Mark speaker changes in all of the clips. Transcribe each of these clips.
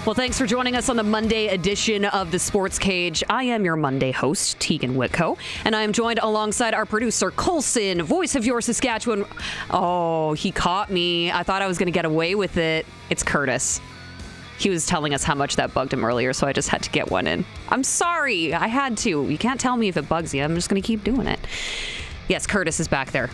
Speaker 1: Well, thanks for joining us on the Monday edition of the Sports Cage. I am your Monday host, Tegan Whitco, and I am joined alongside our producer, Colson, voice of your Saskatchewan. Oh, he caught me. I thought I was going to get away with it. It's Curtis. He was telling us how much that bugged him earlier, so I just had to get one in. I'm sorry. I had to. You can't tell me if it bugs you. I'm just going to keep doing it. Yes, Curtis is back there.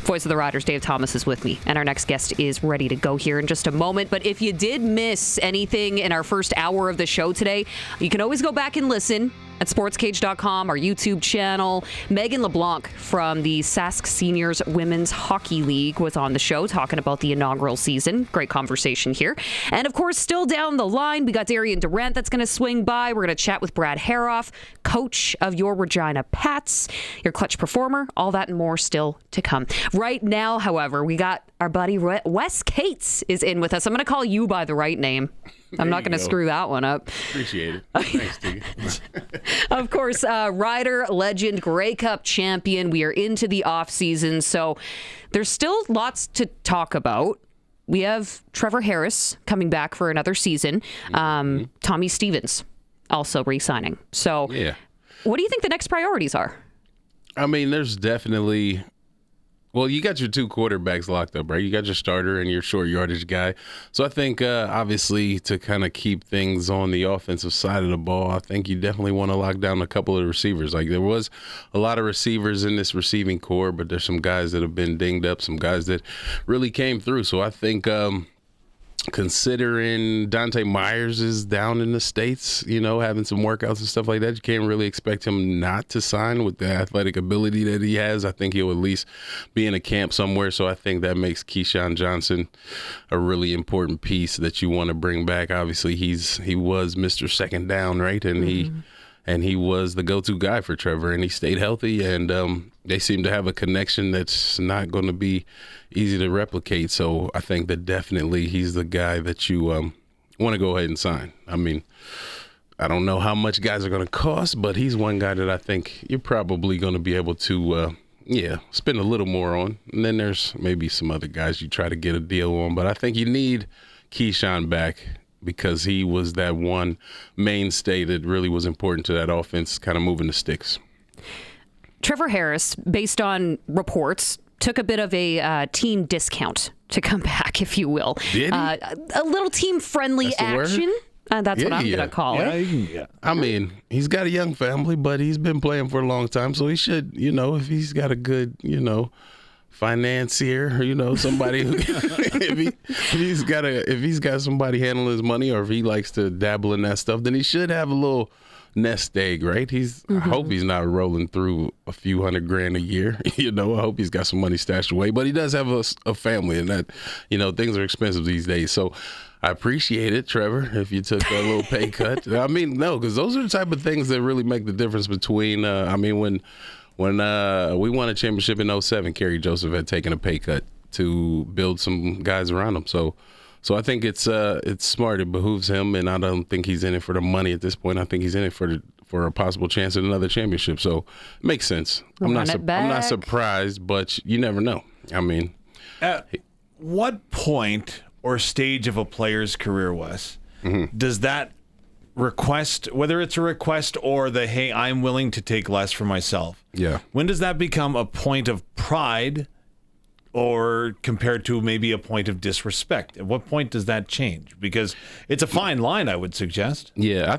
Speaker 1: Voice of the Riders, Dave Thomas, is with me, and our next guest is ready to go here in just a moment. But if you did miss anything in our first hour of the show today, you can always go back and listen at sportscage.com, our YouTube channel. Megan LeBlanc from the Sask Seniors Women's Hockey League was on the show talking about the inaugural season. Great conversation here. And of course, still down the line, we got Darian Durant that's going to swing by. We're going to chat with Brad Haroff, coach of your Regina Pats, your clutch performer, all that and more still to come. Right now, however, we got our buddy Wes Cates is in with us. I'm going to call you by the right name. I'm not going to screw that one up.
Speaker 2: Appreciate it. Thanks, Tegan.
Speaker 1: Of course, Rider, legend, Grey Cup champion. We are into the off season, so there's still lots to talk about. We have Trevor Harris coming back for another season. Tommy Stevens also re-signing. So
Speaker 2: Yeah.
Speaker 1: What do you think the next priorities are?
Speaker 2: I mean, there's definitely... Well, you got your two quarterbacks locked up, right? You got your starter and your short yardage guy. So I think, obviously, to kind of keep things on the offensive side of the ball, I think you definitely want to lock down a couple of receivers. Like, there was a lot of receivers in this receiving core, but there's some guys that have been dinged up, some guys that really came through. So I think... considering Dante Myers is down in the States, having some workouts and stuff like that, you can't really expect him not to sign with the athletic ability that he has. I think he'll at least be in a camp somewhere. So I think that makes Keyshawn Johnson a really important piece that you want to bring back. Obviously, he was Mr. Second Down, right? And he was the go-to guy for Trevor, and he stayed healthy, and they seem to have a connection that's not going to be easy to replicate. So I think that definitely he's the guy that you want to go ahead and sign. I mean, I don't know how much guys are going to cost, but he's one guy that I think you're probably going to be able to, spend a little more on. And then there's maybe some other guys you try to get a deal on, but I think you need Keyshawn back, because he was that one mainstay that really was important to that offense, kind of moving the sticks.
Speaker 1: Trevor Harris, based on reports, took a bit of a team discount to come back, if you will.
Speaker 2: Did he?
Speaker 1: A little team-friendly action. That's what I'm going to call it.
Speaker 2: Yeah. I mean, he's got a young family, but he's been playing for a long time, so he should, if he's got a good, financier, somebody who if he's got somebody handling his money, or if he likes to dabble in that stuff, then he should have a little nest egg, right? I hope he's not rolling through a few $100,000 a year. I hope he's got some money stashed away, but he does have a family, and that, things are expensive these days. So I appreciate it, Trevor, if you took a little pay cut. I mean, no, because those are the type of things that really make the difference between, when we won a championship in 2007, Kerry Joseph had taken a pay cut to build some guys around him. So I think it's smart. It behooves him, and I don't think he's in it for the money at this point. I think he's in it for a possible chance at another championship. So it makes sense. I'm not surprised, but you never know. I mean,
Speaker 3: at what point or stage of a player's career, Wes, does that request, whether it's a request or the, hey, I'm willing to take less for myself.
Speaker 2: Yeah.
Speaker 3: When does that become a point of pride, or compared to maybe a point of disrespect? At what point does that change? Because it's a fine line, I would suggest.
Speaker 2: Yeah, I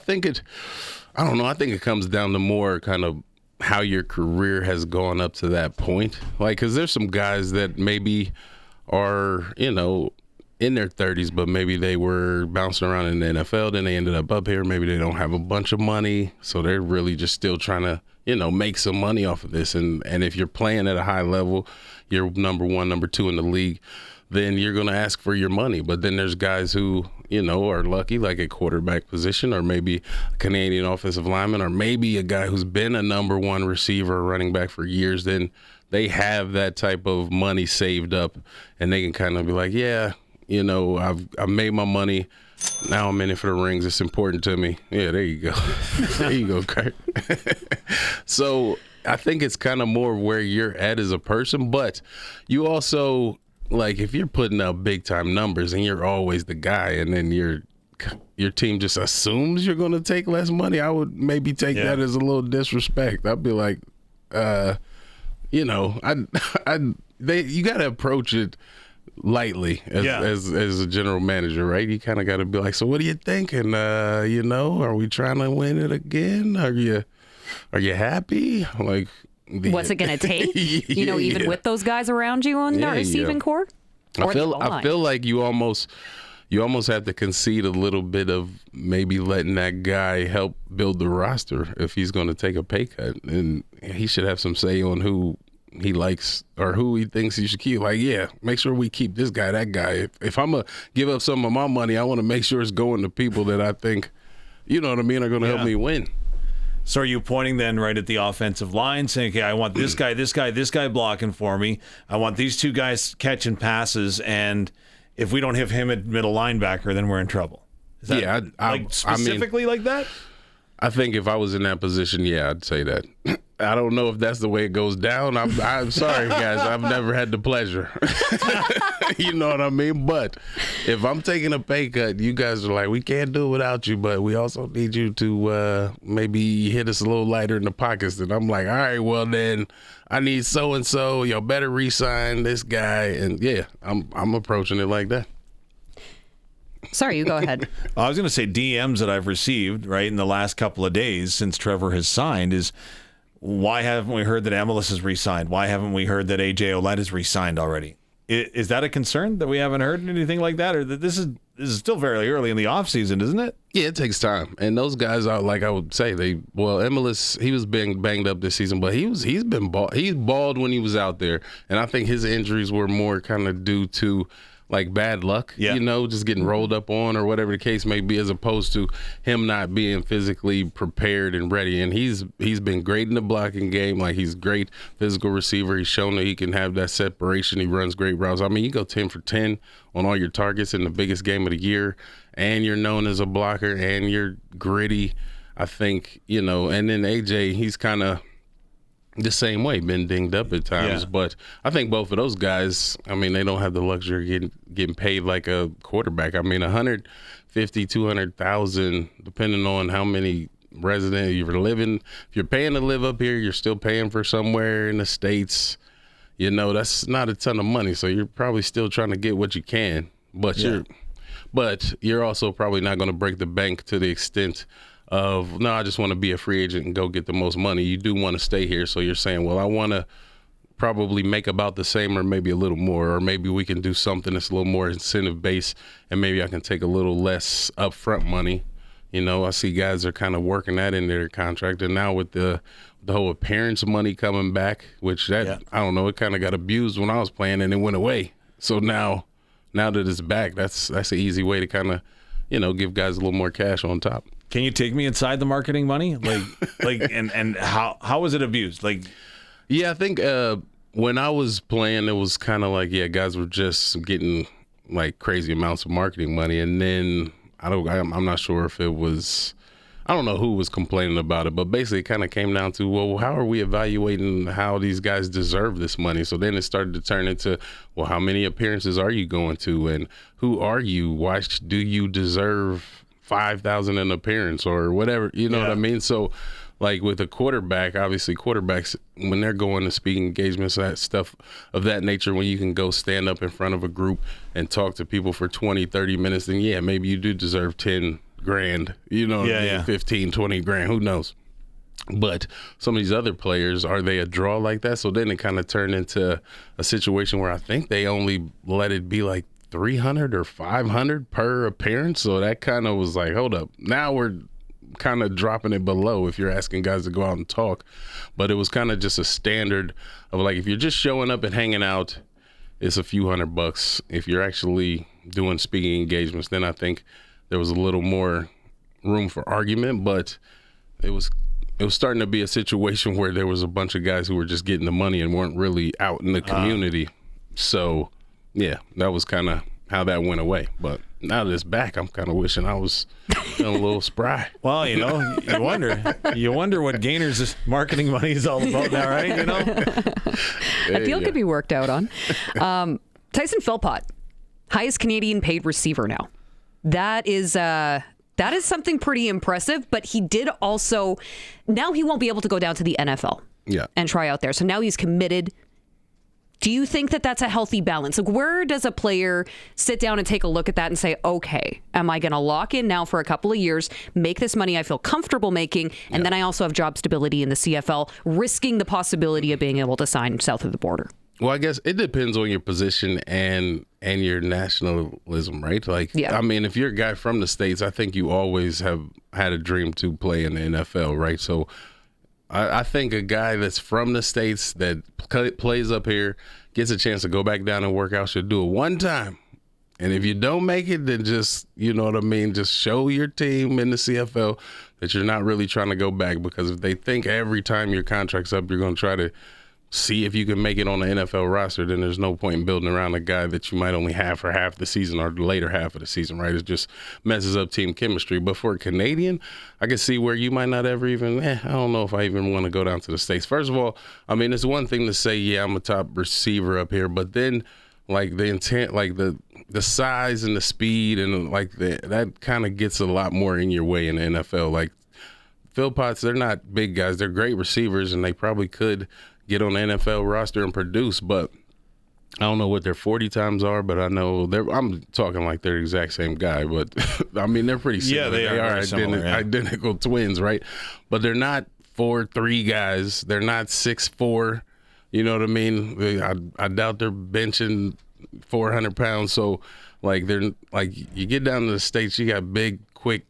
Speaker 2: don't know. I think it comes down to more kind of how your career has gone up to that point. Like, because there's some guys that maybe are, in their 30s, but maybe they were bouncing around in the NFL, then they ended up here. Maybe they don't have a bunch of money, so they're really just still trying to, make some money off of this. And if you're playing at a high level, you're number one, number two in the league, then you're going to ask for your money. But then there's guys who, are lucky, like a quarterback position, or maybe a Canadian offensive lineman, or maybe a guy who's been a number one receiver or running back for years. Then they have that type of money saved up, and they can kind of be like, yeah, I've made my money. Now I'm in it for the rings. It's important to me. Yeah, there you go. There you go, Kurt. So I think it's kind of more where you're at as a person, but you also, like, if you're putting up big time numbers and you're always the guy, and then you're your team just assumes you're going to take less money, I would maybe take that as a little disrespect. I'd be like, you got to approach it lightly as a general manager, right? You kind of got to be like, so what are you thinking? Are we trying to win it again? Are you happy? Like,
Speaker 1: what's it going to take? Even with those guys around you on the receiving core?
Speaker 2: I feel like you almost have to concede a little bit of maybe letting that guy help build the roster if he's going to take a pay cut, and he should have some say on who he likes or who he thinks he should keep. Like, make sure we keep this guy, that guy. If I'm going to give up some of my money, I want to make sure it's going to people that I think, you know what I mean, are going to help me win.
Speaker 3: So are you pointing then right at the offensive line, saying, okay, I want this guy blocking for me. I want these two guys catching passes, and if we don't have him at middle linebacker, then we're in trouble. Is that specifically like that?
Speaker 2: I think if I was in that position, I'd say that. I don't know if that's the way it goes down. I'm sorry, guys. I've never had the pleasure. You know what I mean? But if I'm taking a pay cut, you guys are like, we can't do it without you, but we also need you to maybe hit us a little lighter in the pockets. And I'm like, all right, well, then I need so-and-so. Y'all better re-sign this guy. And, I'm approaching it like that.
Speaker 1: Sorry, you go ahead.
Speaker 3: I was going to say DMs that I've received, right, in the last couple of days since Trevor has signed is, why haven't we heard that Emilus has re-signed? Why haven't we heard that AJ Ouellette has re-signed already? Is that a concern that we haven't heard anything like that? Or that this is still very early in the offseason, isn't it?
Speaker 2: Yeah, it takes time. And those guys are, like I would say, Emilus, he was being banged up this season, but he's balled when he was out there. And I think his injuries were more kind of due to like bad luck, just getting rolled up on or whatever the case may be, as opposed to him not being physically prepared and ready. And he's been great in the blocking game. Like, he's great physical receiver. He's shown that he can have that separation. He runs great routes. I mean, you go 10 for 10 on all your targets in the biggest game of the year, and you're known as a blocker, and you're gritty, I think, and then AJ, he's kind of the same way, been dinged up at times. But I think both of those guys, I mean, they don't have the luxury of getting paid like a quarterback. I mean, 150, 200,000, depending on how many residents you're living. If you're paying to live up here, you're still paying for somewhere in the States. That's not a ton of money. So you're probably still trying to get what you can. But you're also probably not going to break the bank to the extent of, no, I just want to be a free agent and go get the most money. You do want to stay here. So you're saying, well, I want to probably make about the same or maybe a little more, or maybe we can do something that's a little more incentive based, and maybe I can take a little less upfront money. I see guys are kind of working that into their contract. And now with the whole appearance money coming back, which I don't know, it kind of got abused when I was playing and it went away. So now that it's back, that's an easy way to kind of, give guys a little more cash on top.
Speaker 3: Can you take me inside the marketing money? And how was it abused? I
Speaker 2: think when I was playing, it was kind of like, guys were just getting like crazy amounts of marketing money. And then I'm not sure if it was, I don't know who was complaining about it, but basically it kind of came down to, well, how are we evaluating how these guys deserve this money? So then it started to turn into, well, how many appearances are you going to, and who are you? Why do you deserve 5,000 an appearance or whatever, what I mean? So like with a quarterback, obviously quarterbacks, when they're going to speaking engagements, that stuff of that nature, when you can go stand up in front of a group and talk to people for 20, 30 minutes, then maybe you do deserve 10 grand, 15, 20 grand, who knows? But some of these other players, are they a draw like that? So then it kind of turned into a situation where I think they only let it be like 300 or 500 per appearance. So that kind of was like, hold up, now we're kind of dropping it below if you're asking guys to go out and talk. But it was kind of just a standard of like, if you're just showing up and hanging out, it's a few $100. If you're actually doing speaking engagements, then I think there was a little more room for argument. But it was starting to be a situation where there was a bunch of guys who were just getting the money and weren't really out in the community. So that was kind of how that went away. But now that it's back, I'm kind of wishing I was feeling a little spry.
Speaker 3: Well, you wonder what Gainer's marketing money is all about now, right?
Speaker 1: I feel it could be worked out on. Tyson Philpott, highest Canadian paid receiver now. That is something pretty impressive, but he did also, now he won't be able to go down to the NFL and try out there. So now he's committed. Do you think that that's a healthy balance? Like, where does a player sit down and take a look at that and say, okay, am I going to lock in now for a couple of years, make this money I feel comfortable making, and then I also have job stability in the CFL, risking the possibility of being able to sign south of the border?
Speaker 2: Well, I guess it depends on your position and your nationalism, right? Like, I mean, if you're a guy from the States, I think you always have had a dream to play in the NFL, right? So I think a guy that's from the States that plays up here, gets a chance to go back down and work out, should do it one time. And if you don't make it, then just, you know what I mean, just show your team in the CFL that you're not really trying to go back, because if they think every time your contract's up, you're going to try to see if you can make it on the NFL roster, then there's no point in building around a guy that you might only have for half the season or the later half of the season, right? It just messes up team chemistry. But for a Canadian, I can see where you might not ever even, I don't know if I even want to go down to the States. First of all, I mean, it's one thing to say, yeah, I'm a top receiver up here, but then like the intent, like the size and the speed and like that kind of gets a lot more in your way in the NFL. Like Philpotts, they're not big guys. They're great receivers, and they probably could get on the NFL roster and produce, but I don't know what their 40 times are, but I know I'm talking like they're the exact same guy, but I mean, they're pretty similar.
Speaker 3: Yeah, they are
Speaker 2: identical twins, right? But they're not 4'3" guys. They're not 6'4". You know what I mean? I doubt they're benching 400 pounds. So like you get down to the States, you got big, quick,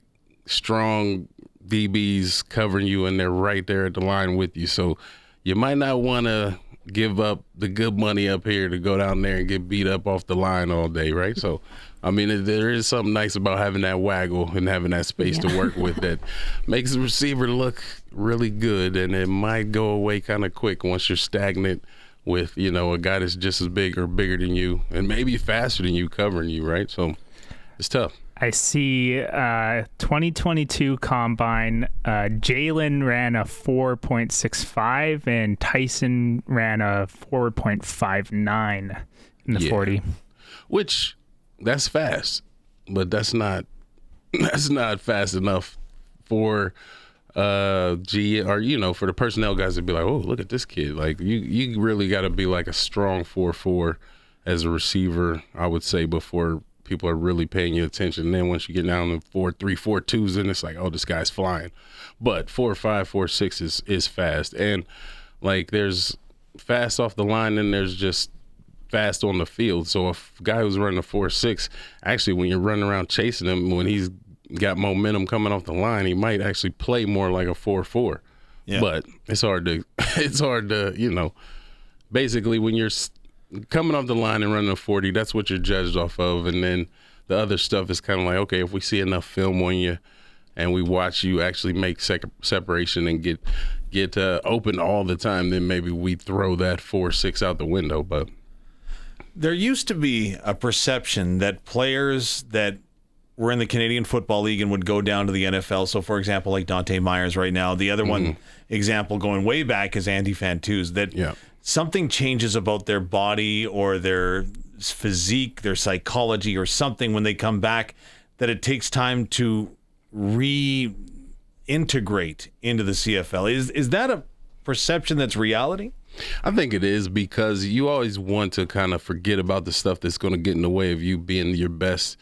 Speaker 2: strong DBs covering you, and they're right there at the line with you. So you might not want to give up the good money up here to go down there and get beat up off the line all day, right? So, I mean, there is something nice about having that waggle and having that space to work with that makes the receiver look really good, and it might go away kind of quick once you're stagnant with, you know, a guy that's just as big or bigger than you and maybe faster than you covering you, right? So it's tough.
Speaker 4: I see 2022 Combine, Jalen ran a 4.65 and Tyson ran a 4.59 in the 40.
Speaker 2: Which, that's fast, but that's not fast enough for for the personnel guys to be like, oh, look at this kid. Like you really got to be like a strong 4.4 as a receiver, I would say, before people are really paying you attention. And then once you get down to 4.3, 4.2s, then it's like, oh, this guy's flying. But 4.5, 4.6 is fast. And like there's fast off the line, and there's just fast on the field. So a guy who's running a 4.6, actually when you're running around chasing him, when he's got momentum coming off the line, he might actually play more like a 4.4. Yeah. But it's hard to, you know, basically when you're coming off the line and running a 40, that's what you're judged off of. And then the other stuff is kind of like, okay, if we see enough film on you and we watch you actually make separation and get open all the time, then maybe we throw that 4.6 out the window. But
Speaker 3: there used to be a perception that players that were in the Canadian Football League and would go down to the NFL. So, for example, like Dante Myers right now. The other one example going way back is Andy Fantuz. That something changes about their body or their physique, their psychology or something when they come back, that it takes time to reintegrate into the CFL. Is that a perception that's reality?
Speaker 2: I think it is, because you always want to kind of forget about the stuff that's going to get in the way of you being your best,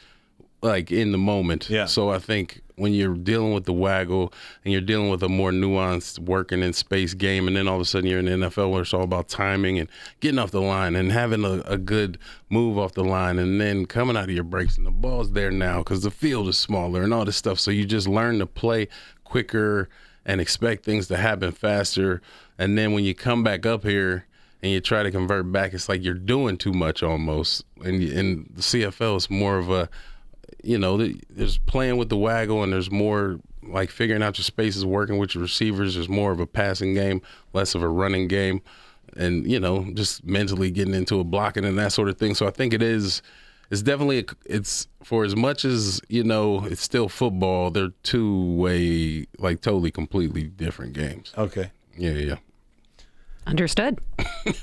Speaker 2: like in the moment. Yeah. So I think when you're dealing with the waggle and you're dealing with a more nuanced working in space game, and then all of a sudden you're in the NFL where it's all about timing and getting off the line and having a good move off the line, and then coming out of your breaks and the ball's there now because the field is smaller and all this stuff. So you just learn to play quicker and expect things to happen faster. And then when you come back up here and you try to convert back, it's like you're doing too much almost. And in the CFL, it's more of a, you know, there's playing with the waggle, and there's more like figuring out your spaces, working with your receivers. There's more of a passing game, less of a running game, and, you know, just mentally getting into a blocking and that sort of thing. So I think it's definitely, it's for as much as, you know, it's still football, they're two-way, like totally, completely different games.
Speaker 3: Okay.
Speaker 2: Yeah.
Speaker 1: Understood.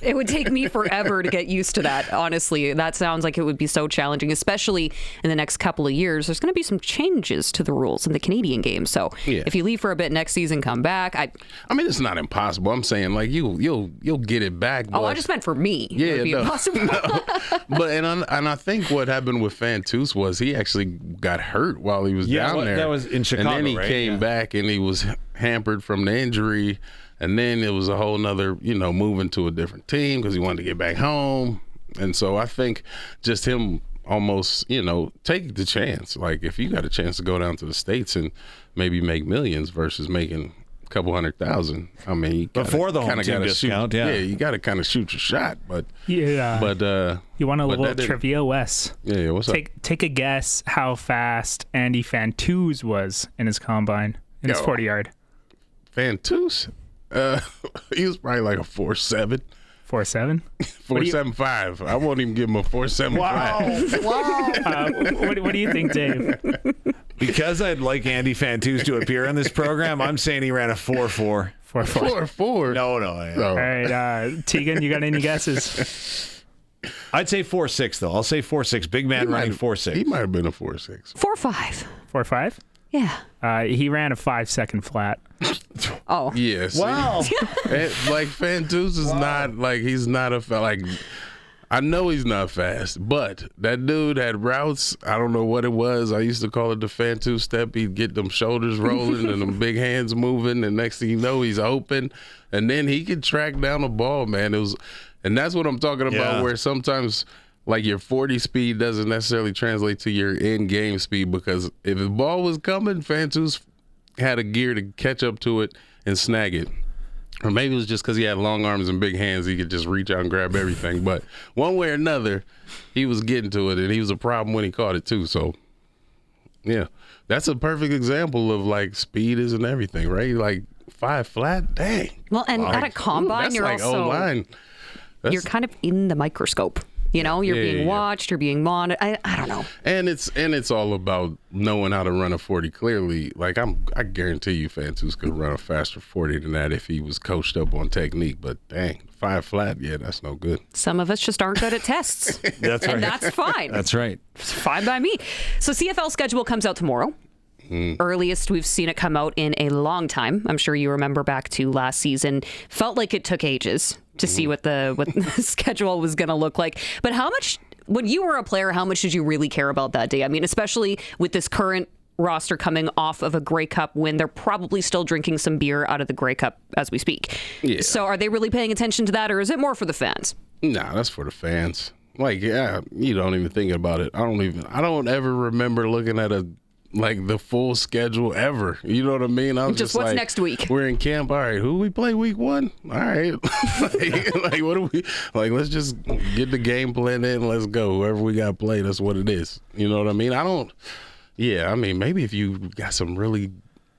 Speaker 1: It would take me forever to get used to that, honestly. That sounds like it would be so challenging, especially in the next couple of years. There's going to be some changes to the rules in the Canadian game. So if you leave for a bit next season, come back.
Speaker 2: I mean, it's not impossible. I'm saying, like, you'll get it back. But,
Speaker 1: I just meant for me.
Speaker 2: Yeah,
Speaker 1: it would be impossible.
Speaker 2: No. But and I think what happened with Fantus was he actually got hurt while he was down there.
Speaker 3: That was in Chicago,
Speaker 2: and then he came back and he was hampered from the injury. And then it was a whole nother, moving to a different team because he wanted to get back home. And so I think just him almost, take the chance. Like, if you got a chance to go down to the States and maybe make millions versus making a couple $100,000, I mean, you
Speaker 3: before the home team discount,
Speaker 2: you got to kind of shoot your shot. But
Speaker 4: you want a little trivia, Wes?
Speaker 2: Yeah, what's up?
Speaker 4: Take a guess how fast Andy Fantus was in his combine, in his 40-yard.
Speaker 2: Fantus? He was probably like a 4.7.
Speaker 4: 4.7?
Speaker 2: 4.75. I won't even give him a 4.75.
Speaker 4: Wow. What do you think, Dave?
Speaker 3: Because I'd like Andy Fantus to appear on this program, I'm saying he ran a 4.4.
Speaker 2: 4.4?
Speaker 3: No.
Speaker 2: Oh.
Speaker 3: All
Speaker 4: right, Tegan, you got any guesses?
Speaker 3: I'd say 4.6, though. I'll say 4.6. Big man running 4.6.
Speaker 2: He might have been a 4.6.
Speaker 1: 4.5.
Speaker 4: 4.5?
Speaker 1: Yeah.
Speaker 4: He ran a 5-second flat.
Speaker 1: Oh.
Speaker 2: Yes. Yeah,
Speaker 3: wow.
Speaker 2: Like, Fantus is not, like, he's not like, I know he's not fast, but that dude had routes. I don't know what it was. I used to call it the Fantus step. He'd get them shoulders rolling and them big hands moving, and next thing you know, he's open. And then he could track down the ball, man. And that's what I'm talking about, where sometimes – like your 40 speed doesn't necessarily translate to your in-game speed, because if the ball was coming, Fantus had a gear to catch up to it and snag it. Or maybe it was just because he had long arms and big hands, he could just reach out and grab everything. But one way or another, he was getting to it, and he was a problem when he caught it too. So, yeah, that's a perfect example of, like, speed isn't everything, right? Like 5 flat, dang.
Speaker 1: Well, and at a combine, you're
Speaker 2: like
Speaker 1: also
Speaker 2: O-line.
Speaker 1: You're kind of in the microscope. You're being watched, you're being monitored. I don't know.
Speaker 2: And it's all about knowing how to run a 40 clearly. Like, I guarantee you Fantus could run a faster 40 than that if he was coached up on technique. But dang, 5 flat, that's no good.
Speaker 1: Some of us just aren't good at tests.
Speaker 3: That's right.
Speaker 1: And that's fine.
Speaker 3: That's right.
Speaker 1: It's fine by me. So CFL schedule comes out tomorrow. Earliest we've seen it come out in a long time. I'm sure you remember back to last season. Felt like it took ages to see what the schedule was going to look like. But how much, when you were a player, how much did you really care about that day? I mean, especially with this current roster coming off of a Grey Cup win, they're probably still drinking some beer out of the Grey Cup as we speak. Yeah. So are they really paying attention to that, or is it more for the fans?
Speaker 2: Nah, that's for the fans. Like, you don't even think about it. I don't ever remember looking at the full schedule ever. You know what I mean? I was just
Speaker 1: what's
Speaker 2: like,
Speaker 1: next week?
Speaker 2: We're in camp. All right, who we play week 1? All right. like, what do we, like, let's just get the game plan in. Let's go. Whoever we got to play, that's what it is. You know what I mean? I mean, maybe if you got some really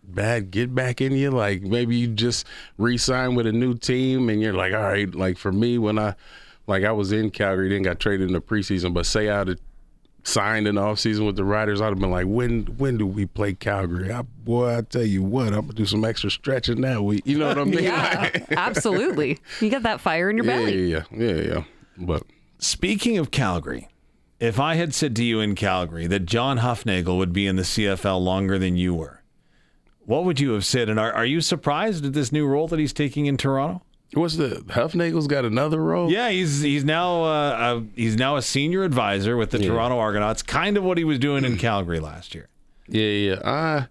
Speaker 2: bad get back in you, like maybe you just re-sign with a new team and you're like, all right, like for me, when I was in Calgary, then got traded in the preseason, but say I'd have signed in the offseason with the Riders, I'd have been like, when do we play Calgary? I tell you what, I'm going to do some extra stretching that week. You know what I mean?
Speaker 1: Yeah, absolutely. You got that fire in your belly.
Speaker 2: Yeah. But
Speaker 3: speaking of Calgary, if I had said to you in Calgary that John Hufnagel would be in the CFL longer than you were, what would you have said? And are you surprised at this new role that he's taking in Toronto?
Speaker 2: What's the Hufnagel's got another role?
Speaker 3: Yeah, he's now a senior advisor with the Toronto Argonauts. Kind of what he was doing in Calgary last year.
Speaker 2: Yeah.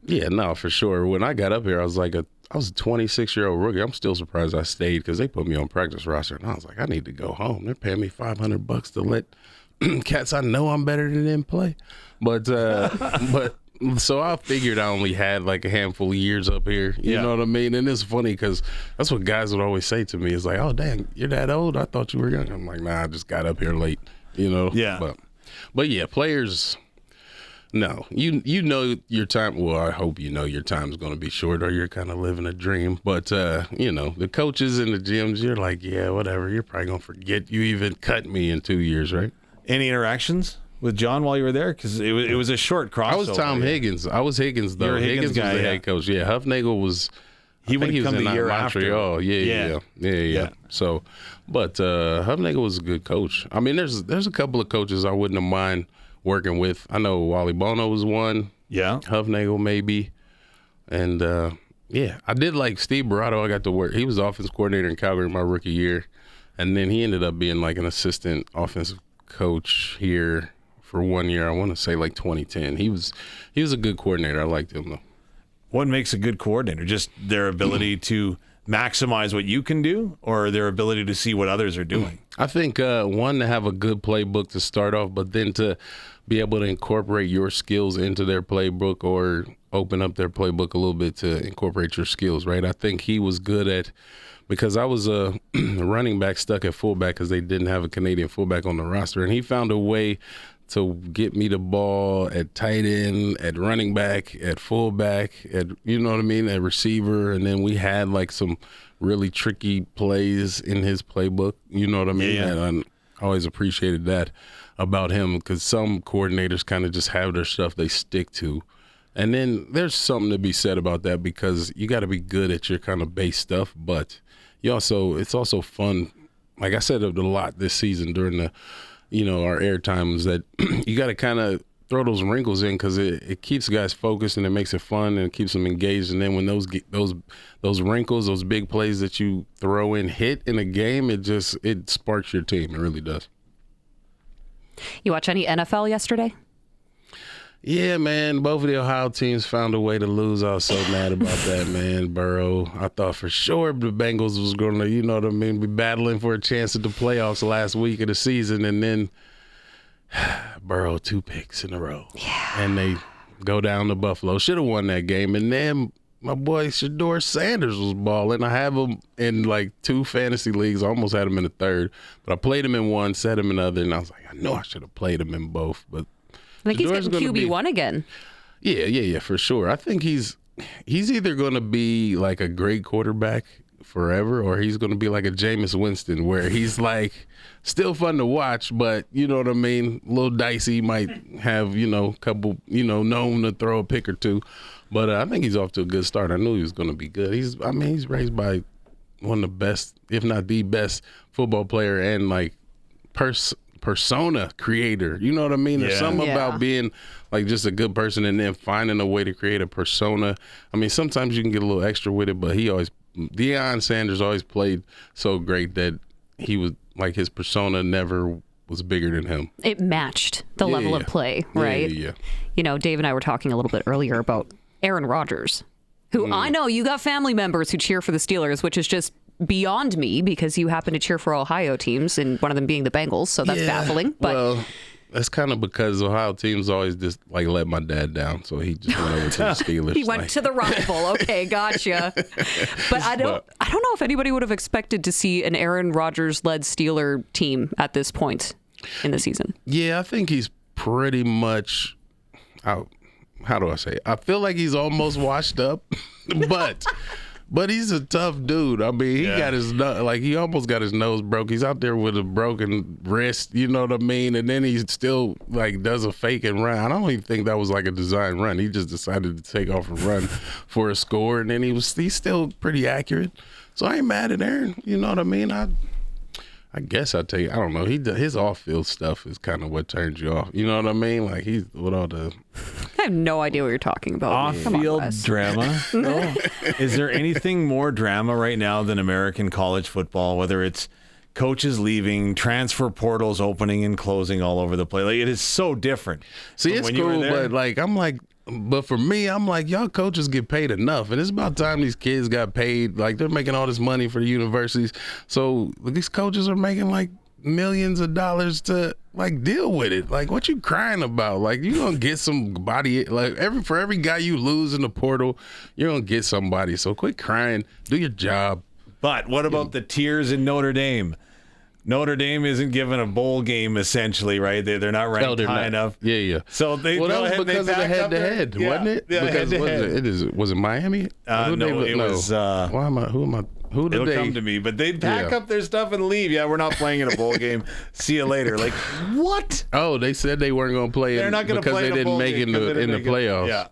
Speaker 2: No, for sure. When I got up here, I was a 26-year-old rookie. I'm still surprised I stayed because they put me on practice roster, and I was like, I need to go home. They're paying me $500 to let cats I know I'm better than them play, but. So I figured I only had like a handful of years up here. You know what I mean? And it's funny because that's what guys would always say to me. It's like, oh, dang, you're that old? I thought you were young. I'm like, nah, I just got up here late, you know?
Speaker 3: Yeah.
Speaker 2: But yeah, players, no. You know your time. Well, I hope you know your time's going to be short or you're kind of living a dream. But, the coaches and the gyms, you're like, yeah, whatever. You're probably going to forget you even cut me in 2 years, right?
Speaker 3: Any interactions with John while you were there? Because it was a short crossover.
Speaker 2: I was Tom Higgins. I was Higgins, though.
Speaker 3: You were Higgins
Speaker 2: was the head coach. Yeah, Hufnagel was
Speaker 3: He would have come the year after.
Speaker 2: Montreal. Yeah. So, but Hufnagel was a good coach. I mean, there's a couple of coaches I wouldn't have mind working with. I know Wally Bono was one.
Speaker 3: Yeah.
Speaker 2: Hufnagel maybe. And, I did like Steve Barato. I got to work. He was offensive coordinator in Calgary my rookie year. And then he ended up being like an assistant offensive coach here for 1 year. I want to say like 2010. He was a good coordinator. I liked him though.
Speaker 3: What makes a good coordinator? Just their ability to maximize what you can do, or their ability to see what others are doing?
Speaker 2: I think one, to have a good playbook to start off, but then to be able to incorporate your skills into their playbook, or open up their playbook a little bit to incorporate your skills, right? I think he was good at, because I was a running back stuck at fullback because they didn't have a Canadian fullback on the roster, and he found a way to get me the ball at tight end, at running back, at fullback, at, you know what I mean, at receiver. And then we had like some really tricky plays in his playbook, you know what I mean?
Speaker 3: Yeah.
Speaker 2: And I always appreciated that about him, because some coordinators kind of just have their stuff they stick to. And then there's something to be said about that, because you got to be good at your kind of base stuff, but it's also fun. Like I said a lot this season during the, our air times, that you got to kind of throw those wrinkles in, because it keeps guys focused and it makes it fun and it keeps them engaged. And then when those wrinkles, those big plays that you throw in hit in a game, it sparks your team. It really does.
Speaker 1: You watch any NFL yesterday?
Speaker 2: Yeah, man. Both of the Ohio teams found a way to lose. I was so mad about that, man. Burrow. I thought for sure the Bengals was going to, be battling for a chance at the playoffs last week of the season. And then Burrow 2 picks in a row. Yeah. And they go down to Buffalo. Should have won that game. And then my boy Shedeur Sanders was balling. I have him in like 2 fantasy leagues. I almost had him in the third. But I played him in one, set him in the other. And I was like, I know I should have played him in both. But
Speaker 1: I think he's getting QB1 again.
Speaker 2: Yeah, for sure. I think he's either going to be like a great quarterback forever, or he's going to be like a Jameis Winston, where he's like still fun to watch, but you know what I mean, a little dicey. He might have, couple, known to throw a pick or two. But I think he's off to a good start. I knew he was going to be good. He's raised by one of the best, if not the best, football player and like persona creator. You know what I mean? There's something about being like just a good person and then finding a way to create a persona. I mean, sometimes you can get a little extra with it, but Deion Sanders always played so great that he was like, his persona never was bigger than him. It
Speaker 1: matched the level of play, right?
Speaker 2: Yeah.
Speaker 1: Dave and I were talking a little bit earlier about Aaron Rodgers, who I know you got family members who cheer for the Steelers, which is just beyond me, because you happen to cheer for Ohio teams, and one of them being the Bengals, so that's baffling. But
Speaker 2: well, that's kind of because Ohio teams always just like let my dad down, so he just went over to the Steelers.
Speaker 1: He went to the rival. Okay, gotcha. But I don't know if anybody would have expected to see an Aaron Rodgers-led Steeler team at this point in the season.
Speaker 2: Yeah, I think he's pretty much out. How do I say it? I feel like he's almost washed up, but he's a tough dude. I mean, he almost got his nose broke. He's out there with a broken wrist, you know what I mean? And then he still like does a fake and run. I don't even think that was like a design run. He just decided to take off and run for a score, and then he's still pretty accurate. So I ain't mad at Aaron. You know what I mean? I guess I don't know. His off-field stuff is kind of what turns you off. You know what I mean? Like he's with all the.
Speaker 1: I have no idea what you're talking about.
Speaker 3: Off-field drama. No. Is there anything more drama right now than American college football? Whether it's coaches leaving, transfer portals opening and closing all over the place. Like, it is so different.
Speaker 2: See, it's cool, but for me, I'm like, y'all coaches get paid enough, and it's about time these kids got paid. Like, they're making all this money for the universities, so these coaches are making like millions of dollars to like deal with it. Like, what you crying about? Like, you gonna get somebody. Like, for every guy you lose in the portal, you're gonna get somebody. So quit crying. Do your job.
Speaker 3: But what about the tiers in Notre Dame? Notre Dame isn't given a bowl game, essentially, right? They're not ranked high enough.
Speaker 2: Yeah.
Speaker 3: So that
Speaker 2: was because of the head-to-head, wasn't it?
Speaker 3: Yeah,
Speaker 2: because was it Miami?
Speaker 3: No, it was.
Speaker 2: Who am I? Who did
Speaker 3: It'll come to me, but they'd pack up their stuff and leave. Yeah, we're not playing in a bowl game. See you later. Like, what?
Speaker 2: Oh, they said they weren't going to play.
Speaker 3: They're not going to play
Speaker 2: because they didn't make it in the playoffs.
Speaker 3: Yeah.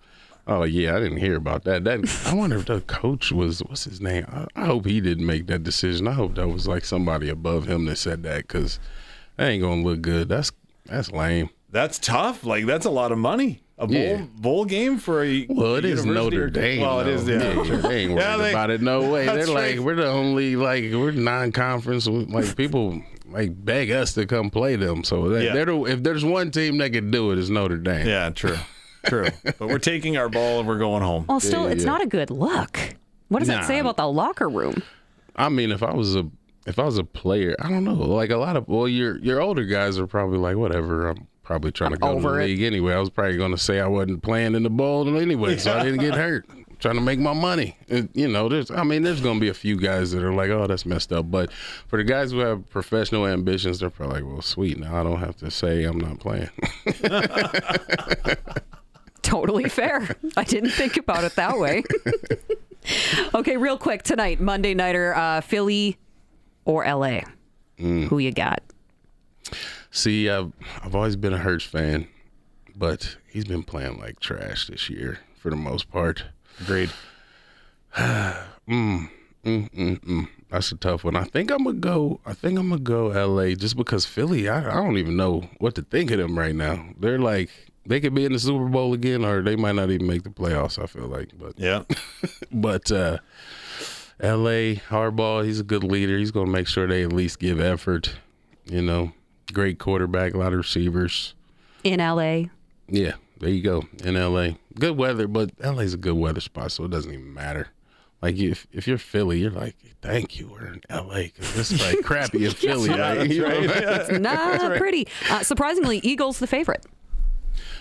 Speaker 2: Oh yeah, I didn't hear about that. I wonder if the coach what's his name? I hope he didn't make that decision. I hope that was like somebody above him that said that, because that ain't gonna look good. That's lame.
Speaker 3: That's tough. Like, that's a lot of money. A bowl game for a
Speaker 2: Well, it is Notre Dame.
Speaker 3: Well, it is. Yeah, sure.
Speaker 2: They ain't worried about it. No way. They're
Speaker 3: right.
Speaker 2: we're the only we're non-conference. Like people beg us to come play them. So if there's one team that can do it, it's Notre Dame.
Speaker 3: Yeah, true. But we're taking our ball and we're going home.
Speaker 1: Well, still, it's not a good look. What does that say about the locker room?
Speaker 2: I mean, if I was a player, I don't know. Like a lot of your older guys are probably like, whatever. I'm probably trying to go to the league anyway. I was probably going to say I wasn't playing in the bowl anyway, so I didn't get hurt. I'm trying to make my money. There's going to be a few guys that are like, oh, that's messed up. But for the guys who have professional ambitions, they're probably like, well, sweet. Now I don't have to say I'm not playing.
Speaker 1: Totally fair. I didn't think about it that way. Okay, real quick tonight, Monday nighter, Philly or LA? Who you got?
Speaker 2: See, I've always been a Hurts fan, but he's been playing like trash this year for the most part.
Speaker 3: Agreed.
Speaker 2: That's a tough one. I think I'm gonna go LA, just because Philly, I don't even know what to think of them right now. They're like, they could be in the Super Bowl again, or they might not even make the playoffs, I feel like. But
Speaker 3: yeah.
Speaker 2: But LA, Harbaugh, he's a good leader. He's gonna make sure they at least give effort. Great quarterback, a lot of receivers.
Speaker 1: In LA?
Speaker 2: Yeah, there you go. In LA. Good weather, but LA's a good weather spot, so it doesn't even matter. Like, if you're Philly, you're like, thank you, we're in LA, because it's like crappy in Philly. Right?
Speaker 1: It's not pretty. Surprisingly, Eagles the favorite.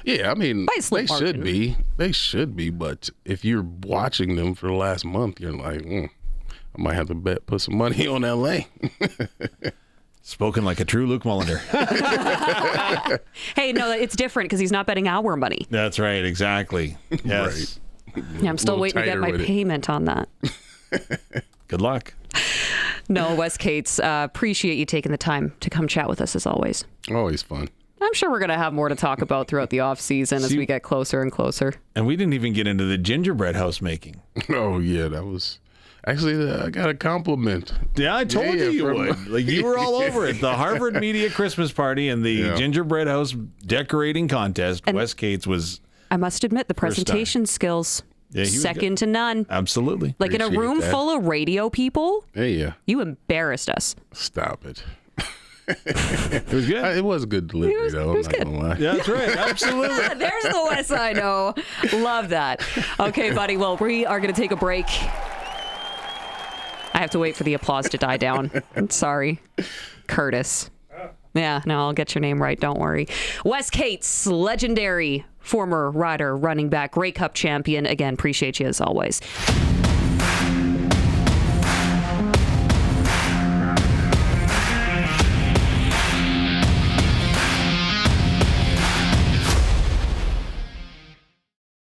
Speaker 2: Yeah, I mean,
Speaker 1: they should
Speaker 2: be. They should be, but if you're watching them for the last month, you're like, I might have to put some money on LA.
Speaker 3: Spoken like a true Luke Mullender.
Speaker 1: Hey, no, it's different because he's not betting our money.
Speaker 3: That's right, exactly. Yes.
Speaker 2: Right.
Speaker 1: Yeah, I'm still waiting to get my payment on that.
Speaker 3: Good luck.
Speaker 1: No, Wes Cates, appreciate you taking the time to come chat with us as always.
Speaker 2: Always fun.
Speaker 1: I'm sure we're going to have more to talk about throughout the off season as we get closer and closer.
Speaker 3: And we didn't even get into the gingerbread house making.
Speaker 2: Oh, yeah, that was... Actually, I got a compliment.
Speaker 3: Yeah, I told you would. Like, you were all over it. The Harvard Media Christmas Party and the gingerbread house decorating contest. And Wes Cates was...
Speaker 1: I must admit, the presentation skills, second to none.
Speaker 3: Absolutely.
Speaker 1: Like, in a room full of radio people, you embarrassed us.
Speaker 2: Stop it.
Speaker 3: It was good.
Speaker 2: It was a good delivery, though. I'm not going to lie.
Speaker 3: Yeah, that's right. Absolutely.
Speaker 1: There's the Wes I know. Love that. Okay, buddy. Well, we are going to take a break. I have to wait for the applause to die down. I'm sorry. Curtis. Yeah, no, I'll get your name right. Don't worry. Wes Cates, legendary former Rider running back, Grey Cup champion. Again, appreciate you as always.